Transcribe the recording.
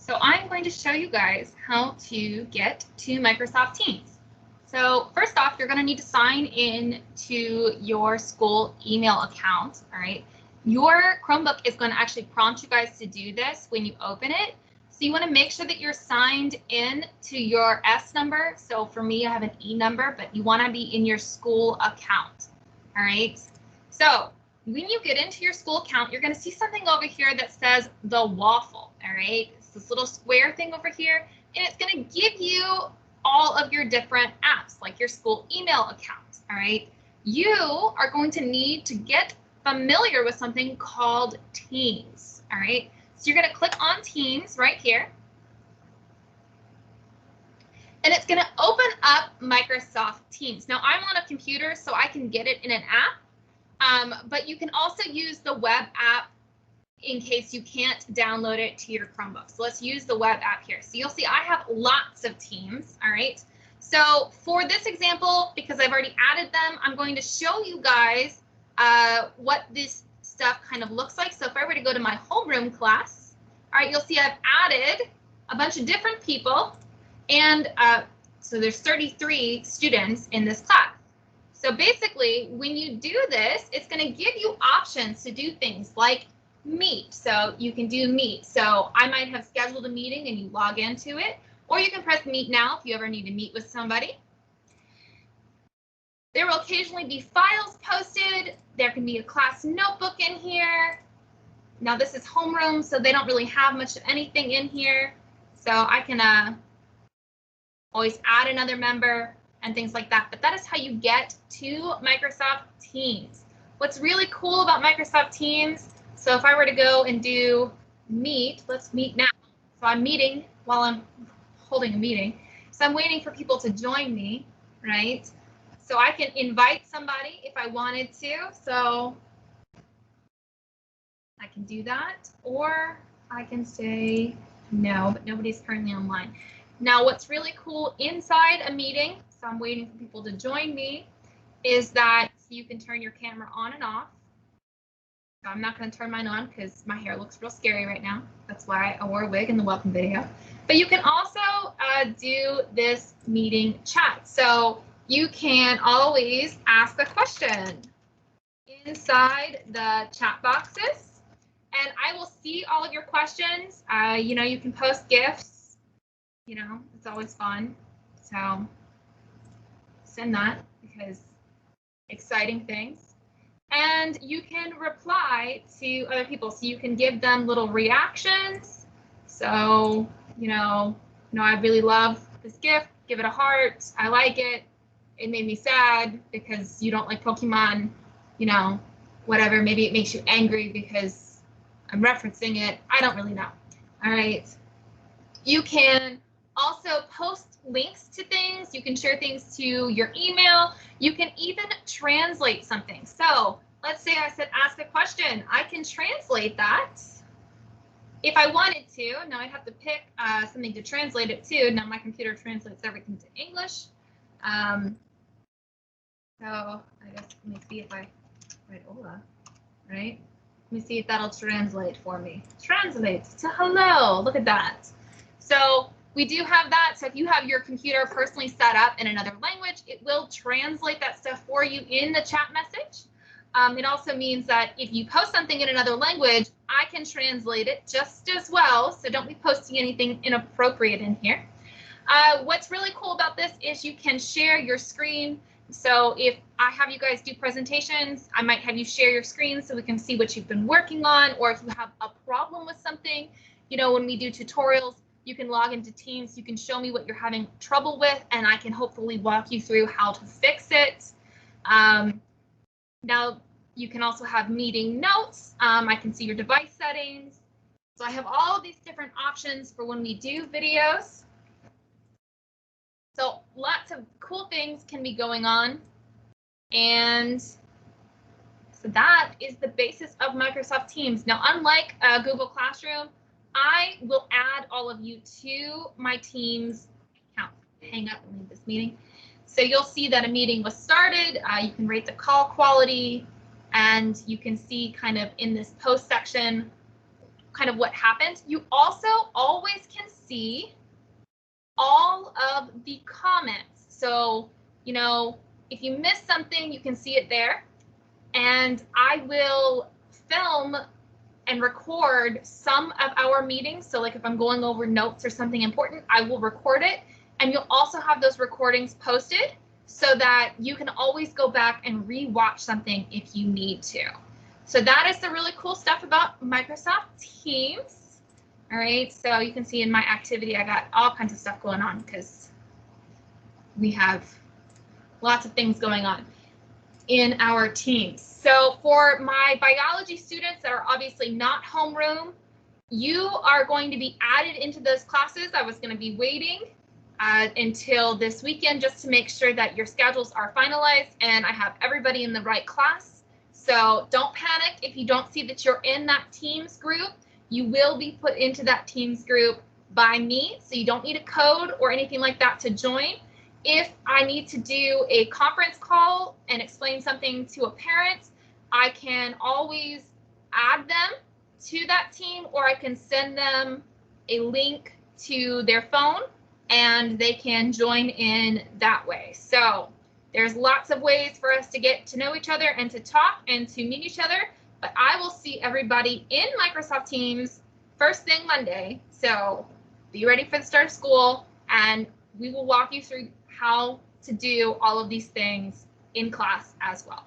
So I'm going to show you guys how to get to Microsoft Teams. So first off, you're going to need to sign in to your school email account. All right. Your Chromebook is going to actually prompt you guys to do this when you open it. So you want to make sure that you're signed in to your S number. So for me, I have an E number, but you want to be in your school account. All right. So when you get into your school account, you're going to see something over here that says the waffle. All right. It's this little square thing over here, and it's going to give you all of your different apps, like your school email account. All right. You are going to need to get familiar with something called Teams. All right. So you're going to click on Teams right here. And it's going to open up Microsoft Teams. Now I'm on a computer, so I can get it in an app, but you can also use the web app in case you can't download it to your Chromebook. So let's use the web app here. So you'll see I have lots of Teams, all right? So for this example, because I've already added them, I'm going to show you guys what this stuff kind of looks like. So if I were to go to my homeroom class, all right, you'll see I've added a bunch of different people, and so there's 33 students in this class. So basically, when you do this, it's going to give you options to do things like Meet. So you can do Meet. So I might have scheduled a meeting and you log into it, or you can press Meet Now if you ever need to meet with somebody. There will occasionally be files posted. There can be a class notebook in here. Now this is homeroom, so they don't really have much of anything in here. So I can always add another member and things like that. But that is how you get to Microsoft Teams. What's really cool about Microsoft Teams, so if I were to go and do Meet, let's meet now. So I'm meeting while I'm holding a meeting. So I'm waiting for people to join me, right? So I can invite somebody if I wanted to. So I can do that, or I can say no, but nobody's currently online. Now, what's really cool inside a meeting, so I'm waiting for people to join me, is that you can turn your camera on and off. So I'm not going to turn mine on because my hair looks real scary right now. That's why I wore a wig in the welcome video. But you can also do this meeting chat. So you can always ask a question inside the chat boxes, and I will see all of your questions. You know, you can post GIFs. You know, it's always fun. So send that because exciting things. And you can reply to other people. So you can give them little reactions. So, you know, I really love this GIF. Give it a heart. I like it. It made me sad because you don't like Pokemon, you know, whatever. Maybe it makes you angry because I'm referencing it. I don't really know. All right. You can also post links to things. You can share things to your email. You can even translate something. So let's say I said ask a question. I can translate that if I wanted to. Now I'd have to pick something to translate it to. Now my computer translates everything to English. So I guess let me see if I write hola, right? Let me see if that'll translate for me. Translate to hello. Look at that. So we do have that. So if you have your computer personally set up in another language, it will translate that stuff for you in the chat message. It also means that if you post something in another language, I can translate it just as well. So don't be posting anything inappropriate in here. What's really cool about this is you can share your screen. So if I have you guys do presentations, I might have you share your screen so we can see what you've been working on, or if you have a problem with something, you know, when we do tutorials, you can log into Teams, you can show me what you're having trouble with, and I can hopefully walk you through how to fix it. Now, you can also have meeting notes. I can see your device settings. So I have all of these different options for when we do videos. So lots of cool things can be going on. And so that is the basis of Microsoft Teams. Now, unlike Google Classroom, I will add all of you to my Teams account. Hang up and leave this meeting. So you'll see that a meeting was started. You can rate the call quality, and you can see kind of in this post section kind of what happened. You also always can see all of the comments. So, you know, if you missed something, you can see it there. And I will film and record some of our meetings. So like if I'm going over notes or something important, I will record it. And you'll also have those recordings posted so that you can always go back and re-watch something if you need to. So that is the really cool stuff about Microsoft Teams. All right, so you can see in my activity, I got all kinds of stuff going on because we have lots of things going on in our teams. So for my biology students that are obviously not homeroom, you are going to be added into those classes. I was going to be waiting until this weekend just to make sure that your schedules are finalized and I have everybody in the right class. So don't panic if you don't see that you're in that Teams group. You will be put into that Teams group by me, so you don't need a code or anything like that to join. If I need to do a conference call and explain something to a parent, I can always add them to that team, or I can send them a link to their phone and they can join in that way. So there's lots of ways for us to get to know each other and to talk and to meet each other, but I will see everybody in Microsoft Teams first thing Monday. So be ready for the start of school, and we will walk you through how to do all of these things in class as well.